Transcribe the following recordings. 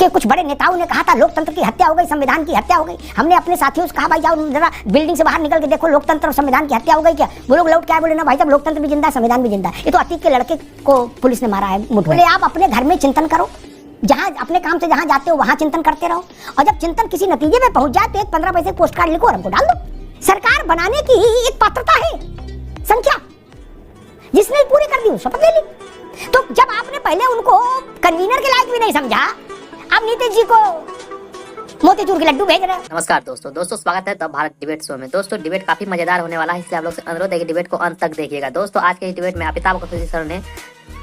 के कुछ बड़े नेताओं ने कहा था लोकतंत्र की हत्या हो गई, संविधान की हत्या हो गई। हमने अपने साथियों से कहा भाई जाओ जरा बिल्डिंग से बाहर निकल के देखो लोकतंत्र और संविधान की हत्या हो गई क्या। वो लोग लौट के आए बोले ना भाई साहब लोकतंत्र भी जिंदा है, संविधान भी जिंदा है। ये तो अतीक के लड़के को पुलिस ने मारा है मुठभेड़। बोले आप अपने घर में चिंतन करो, जहां अपने काम से जहां जाते हो वहां चिंतन करते रहो, और जब चिंतन किसी नतीजे में पहुंच जाए तो एक 15 पैसे पोस्ट कार्ड लिखो और हमको डाल दो। सरकार बनाने की एक पात्रता है, संख्या जिसने पूरी कर दी शपथ ले ली। तो जब आपने पहले उनको कन्वीनर के लायक भी नहीं समझा, अब नीतीश जी को मोतीचूर के लड्डू भेज रहे हैं। नमस्कार दोस्तों स्वागत है तब भारत डिबेट शो में। दोस्तों डिबेट काफी मजेदार होने वाला है, इसलिए आप लोग से अनुरोध है कि डिबेट को अंत तक देखिएगा। दोस्तों आज के इस डिबेट में अमिताभ बच्चन सर ने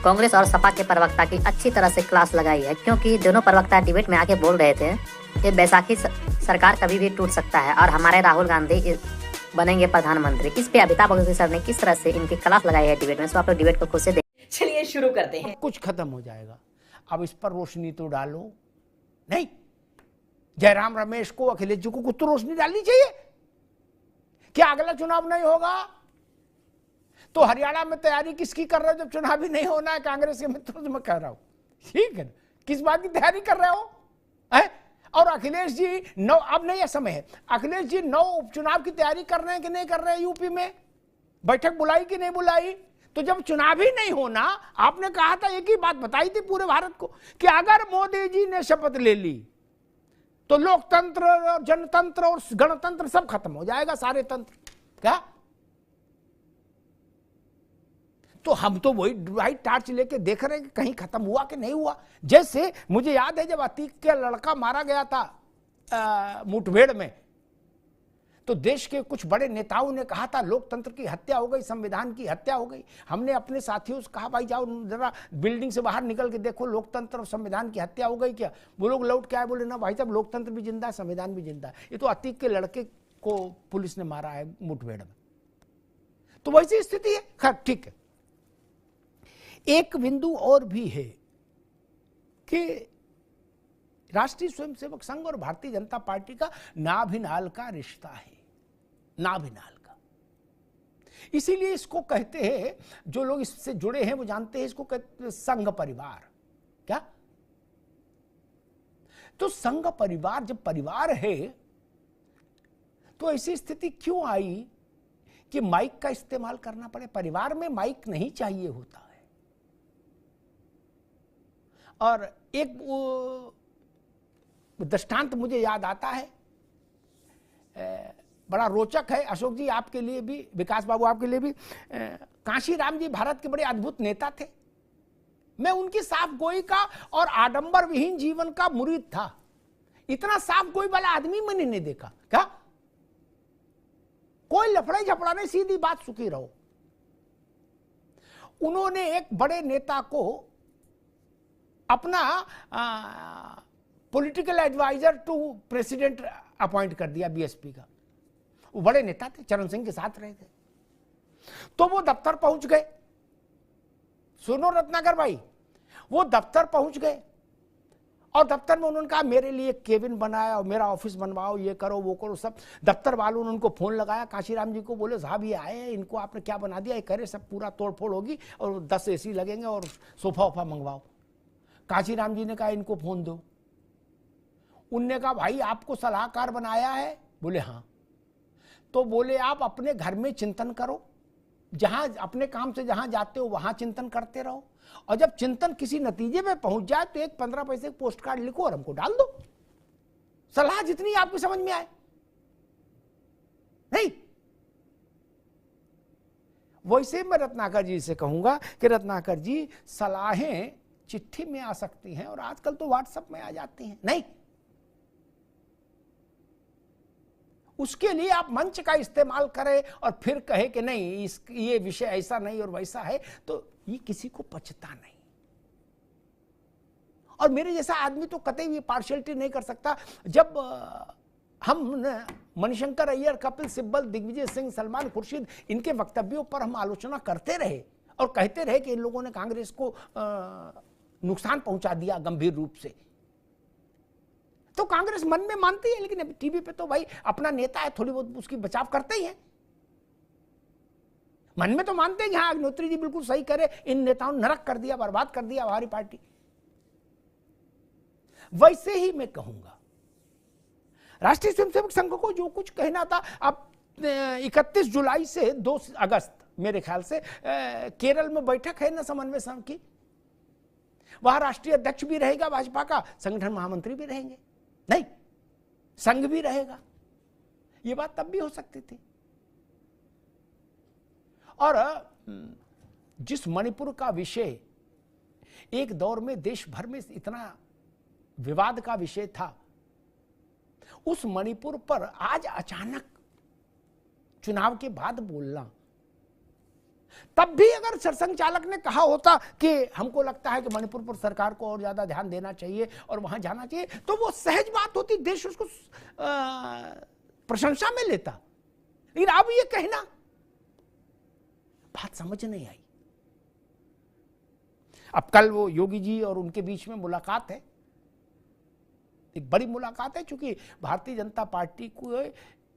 कांग्रेस और सपा के प्रवक्ता की अच्छी तरह से क्लास लगाई है, क्योंकि दोनों प्रवक्ता डिबेट में आके बोल रहे थे कि बैसाखी सरकार कभी भी टूट सकता है और हमारे राहुल गांधी बनेंगे प्रधानमंत्री। इस पे अमिताभ बच्चन सर ने किस तरह से इनकी क्लास लगाई है डिबेट में, सो आप लोग डिबेट को खुद से देखिए। चलिए शुरू करते हैं। कुछ खत्म हो जाएगा, अब इस पर रोशनी तो डालो। नहीं, जयराम रमेश को, अखिलेश जी को कुछ तो रोशनी डालनी चाहिए। क्या अगला चुनाव नहीं होगा तो हरियाणा में तैयारी किसकी कर रहे हो जब चुनाव ही नहीं होना है? कांग्रेस के मित्रों से मैं कह रहा हूं, ठीक है, किस बात की तैयारी कर रहे हो है? और अखिलेश जी अब नहीं, यह समय है, अखिलेश जी 9 उपचुनाव की तैयारी कर रहे हैं कि नहीं कर रहे हैं? यूपी में बैठक बुलाई कि नहीं बुलाई? तो जब चुनाव ही नहीं होना, आपने कहा था, एक ही बात बताई थी पूरे भारत को कि अगर मोदी जी ने शपथ ले ली तो लोकतंत्र और जनतंत्र और गणतंत्र सब खत्म हो जाएगा, सारे तंत्र। क्या? तो हम तो वही वाइट टार्च लेके देख रहे हैं कि कहीं खत्म हुआ कि नहीं हुआ। जैसे मुझे याद है जब अतीक का लड़का मारा गया था मुठभेड़ में, तो देश के कुछ बड़े नेताओं ने कहा था लोकतंत्र की हत्या हो गई, संविधान की हत्या हो गई। हमने अपने साथियों से कहा भाई जाओ जरा बिल्डिंग से बाहर निकल के देखो लोकतंत्र और संविधान की हत्या हो गई क्या। वो लोग लौट के आए बोले ना भाई साहब लोकतंत्र भी जिंदा है, संविधान भी जिंदा है। ये तो अतीक के लड़के को पुलिस ने मारा है मुठभेड़ में। तो वैसी स्थिति है। खैर ठीक है, एक बिंदु और भी है कि राष्ट्रीय स्वयंसेवक संघ और भारतीय जनता पार्टी का नाभिनाल का रिश्ता है, नाभिनाल का। इसीलिए इसको कहते हैं, जो लोग इससे जुड़े हैं वो जानते हैं, इसको कहते हैं संघ परिवार। क्या? तो संघ परिवार जब परिवार है तो ऐसी स्थिति क्यों आई कि माइक का इस्तेमाल करना पड़े? परिवार में माइक नहीं चाहिए होता है। और एक दृष्टांत मुझे याद आता है, बड़ा रोचक है अशोक जी आपके लिए भी, विकास बाबू आपके लिए भी। कांशीराम जी भारत के बड़े अद्भुत नेता थे। मैं उनकी साफ गोई का और आडंबर विहीन जीवन का मुरीद था। इतना साफ गोई वाला आदमी मैंने नहीं देखा। क्या? कोई लफड़े झपड़ा नहीं, सीधी बात, सुखी रहो। उन्होंने एक बड़े नेता को अपना political adviser to president appoint कर दिया, बीएसपी का। वो बड़े नेता थे, चरण सिंह के साथ रहे थे। तो वो दफ्तर पहुंच गए। सुनो रत्नाकर भाई, वो दफ्तर पहुंच गए और दफ्तर में उन्होंने कहा मेरे लिए केबिन बनाया और मेरा ऑफिस बनवाओ, ये करो वो करो। सब दफ्तर वालों ने उनको फोन लगाया, काशीराम जी को, बोले साहब ये आए हैं, इनको आपने क्या बना दिया? ये करे सब पूरा तोड़फोड़ होगी और 10 एसी लगेंगे और सोफा वोफा मंगवाओ। काशीराम जी ने कहा इनको फोन दो। उनने कहा भाई आपको सलाहकार बनाया है? बोले हाँ। तो बोले आप अपने घर में चिंतन करो, जहां अपने काम से जहां जाते हो वहां चिंतन करते रहो, और जब चिंतन किसी नतीजे में पहुंच जाए तो एक 15 पैसे पोस्ट कार्ड लिखो और हमको डाल दो। सलाह जितनी आपको समझ में आए। नहीं, वैसे मैं रत्नाकर जी से कहूंगा कि रत्नाकर जी सलाहें चिट्ठी में आ सकती हैं और आजकल तो व्हाट्सएप में आ जाती हैं। नहीं, उसके लिए आप मंच का इस्तेमाल करें और फिर कहे कि नहीं ये विषय ऐसा नहीं और वैसा है, तो ये किसी को पचता नहीं। और मेरे जैसा आदमी तो कतई भी पार्शियलिटी नहीं कर सकता। जब हम मणिशंकर अय्यर, कपिल सिब्बल, दिग्विजय सिंह, सलमान खुर्शीद, इनके वक्तव्यों पर हम आलोचना करते रहे और कहते रहे कि इन लोगों ने कांग्रेस को नुकसान पहुंचा दिया गंभीर रूप से, तो कांग्रेस मन में मानती है, लेकिन टीवी पे तो भाई अपना नेता है, थोड़ी बहुत उसकी बचाव करते ही हैं। मन में तो मानते हैं कि हाँ अग्निहोत्री जी बिल्कुल सही करे, इन नेताओं ने नरक कर दिया, बर्बाद कर दिया हमारी पार्टी। वैसे ही मैं कहूंगा। राष्ट्रीय स्वयंसेवक संघ को जो कुछ कहना था, अब 31 जुलाई से 2 अगस्त मेरे ख्याल से केरल में बैठक है ना समन्वय संघ की, वहां राष्ट्रीय अध्यक्ष भी रहेगा भाजपा का, संगठन महामंत्री भी रहेंगे, नहीं संघ भी रहेगा। ये बात तब भी हो सकती थी। और जिस मणिपुर का विषय एक दौर में देश भर में इतना विवाद का विषय था, उस मणिपुर पर आज अचानक चुनाव के बाद बोलना, तब भी अगर सरसंघ चालक ने कहा होता कि हमको लगता है कि मणिपुर पर सरकार को और ज्यादा ध्यान देना चाहिए और वहां जाना चाहिए, तो वो सहज बात होती, देश उसको प्रशंसा में लेता। लेकिन अब ये कहना, बात समझ नहीं आई। अब कल वो योगी जी और उनके बीच में मुलाकात है, एक बड़ी मुलाकात है, क्योंकि भारतीय जनता पार्टी को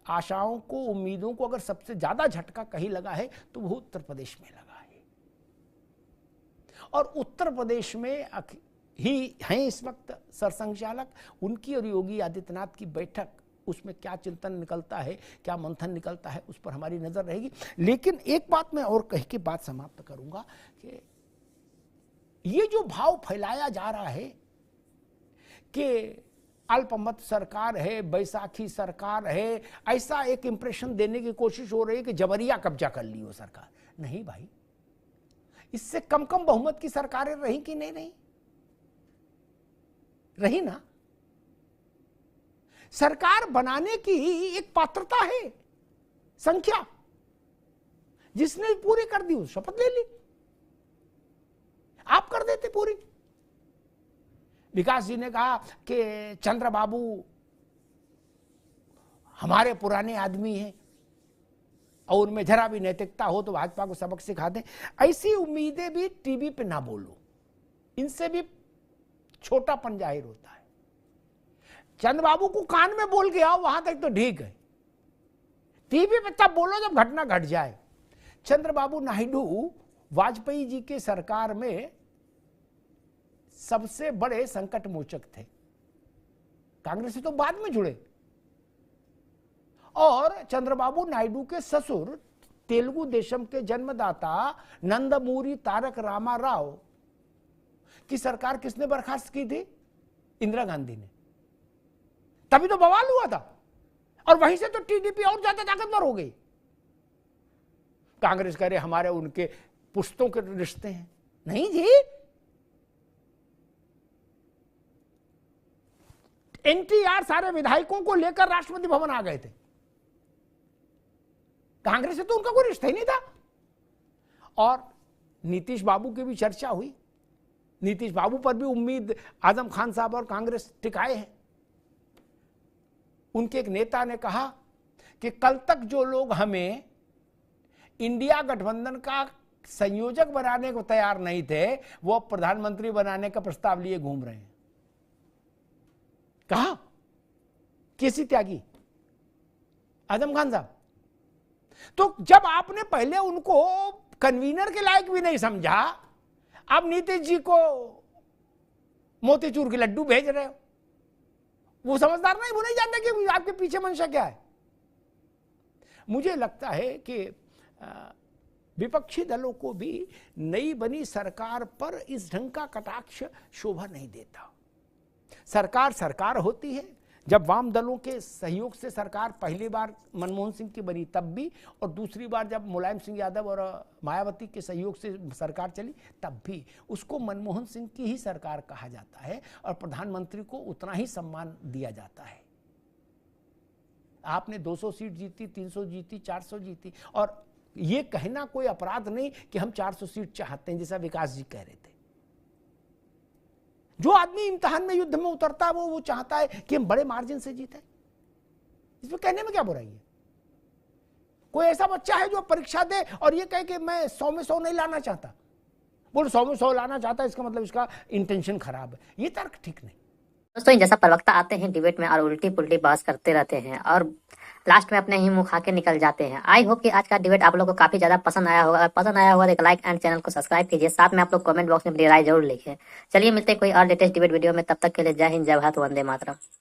आशाओं को, उम्मीदों को अगर सबसे ज्यादा झटका कहीं लगा है तो वो उत्तर प्रदेश में लगा है। और उत्तर प्रदेश में ही हैं इस वक्त सरसंघ चालक, उनकी और योगी आदित्यनाथ की बैठक, उसमें क्या चिंतन निकलता है, क्या मंथन निकलता है, उस पर हमारी नजर रहेगी। लेकिन एक बात मैं और कह के बात समाप्त करूंगा कि ये जो भाव फैलाया जा रहा है कि अल्पमत सरकार है, बैसाखी सरकार है, ऐसा एक इंप्रेशन देने की कोशिश हो रही है कि जबरिया कब्जा कर ली वो सरकार। नहीं भाई, इससे कम कम बहुमत की सरकारें रही कि नहीं रही? रही ना। सरकार बनाने की एक पात्रता है, संख्या, जिसने पूरी कर दी उस शपथ ले ली। आप कर देते पूरी। विकास जी ने कहा कि चंद्रबाबू हमारे पुराने आदमी हैं और उनमें जरा भी नैतिकता हो तो भाजपा को सबक सिखा दें। ऐसी उम्मीदें भी टीवी पे ना बोलो, इनसे भी छोटापन जाहिर होता है। चंद्रबाबू को कान में बोल के आओ, वहां तक तो ठीक है, टीवी पे तब बोलो जब घटना घट जाए। चंद्रबाबू नायडू वाजपेयी जी के सरकार में सबसे बड़े संकट मोचक थे, कांग्रेस से तो बाद में जुड़े। और चंद्रबाबू नायडू के ससुर, तेलुगु देशम के जन्मदाता नंदमूरी तारक रामा राव की सरकार किसने बर्खास्त की थी? इंदिरा गांधी ने। तभी तो बवाल हुआ था, और वहीं से तो टीडीपी और ज्यादा ताकतवर हो गई। कांग्रेस कह रहे हमारे उनके पुश्तों के रिश्ते हैं। नहीं जी, एनटीआर सारे विधायकों को लेकर राष्ट्रपति भवन आ गए थे। कांग्रेस से तो उनका कोई रिश्ता ही नहीं था। और नीतीश बाबू की भी चर्चा हुई, नीतीश बाबू पर भी उम्मीद आजम खान साहब और कांग्रेस टिकाए हैं। उनके एक नेता ने कहा कि कल तक जो लोग हमें इंडिया गठबंधन का संयोजक बनाने को तैयार नहीं थे, वो अब प्रधानमंत्री बनाने का प्रस्ताव लिए घूम रहे हैं। कहा केसी त्यागी, आजम खान साहब। तो जब आपने पहले उनको कन्वीनर के लायक भी नहीं समझा, आप नीतीश जी को मोतीचूर के लड्डू भेज रहे हो। वो समझदार नहीं, वो नहीं जानते कि आपके पीछे मंशा क्या है। मुझे लगता है कि विपक्षी दलों को भी नई बनी सरकार पर इस ढंग का कटाक्ष शोभा नहीं देता। सरकार सरकार होती है। जब वाम दलों के सहयोग से सरकार पहली बार मनमोहन सिंह की बनी तब भी, और दूसरी बार जब मुलायम सिंह यादव और मायावती के सहयोग से सरकार चली तब भी, उसको मनमोहन सिंह की ही सरकार कहा जाता है और प्रधानमंत्री को उतना ही सम्मान दिया जाता है। आपने 200 सीट जीती, 300 जीती, 400 जीती, और ये कहना कोई अपराध नहीं कि हम 400 सीट चाहते हैं, जैसा विकास जी कह रहे थे। जो आदमी इम्तिहान में, युद्ध में उतरता है, वो चाहता है कि हम बड़े मार्जिन से जीते। इसमें कहने में क्या बुराई है? कोई ऐसा बच्चा है जो परीक्षा दे और ये कहे कि मैं 100 में 100 नहीं लाना चाहता, बोले 100 में 100 लाना चाहता है, इसका मतलब इसका इंटेंशन खराब है। ये तर्क ठीक नहीं। दोस्तों इन जैसा प्रवक्ता आते हैं डिबेट में और उल्टी पुल्टी बहस करते रहते हैं और लास्ट में अपने ही मुंह खा के निकल जाते हैं। आई होप कि आज का डिबेट आप लोगों को काफी ज्यादा पसंद आया होगा। पसंद आया होगा तो एक लाइक एंड चैनल को सब्सक्राइब कीजिए। साथ में आप लोग कमेंट बॉक्स में अपनी राय जरूर लिखिए। चलिए मिलते हैं कोई और लेटेस्ट डिबेट वीडियो में, तब तक के लिए जय हिंद, जय भारत, वंदे मातरम।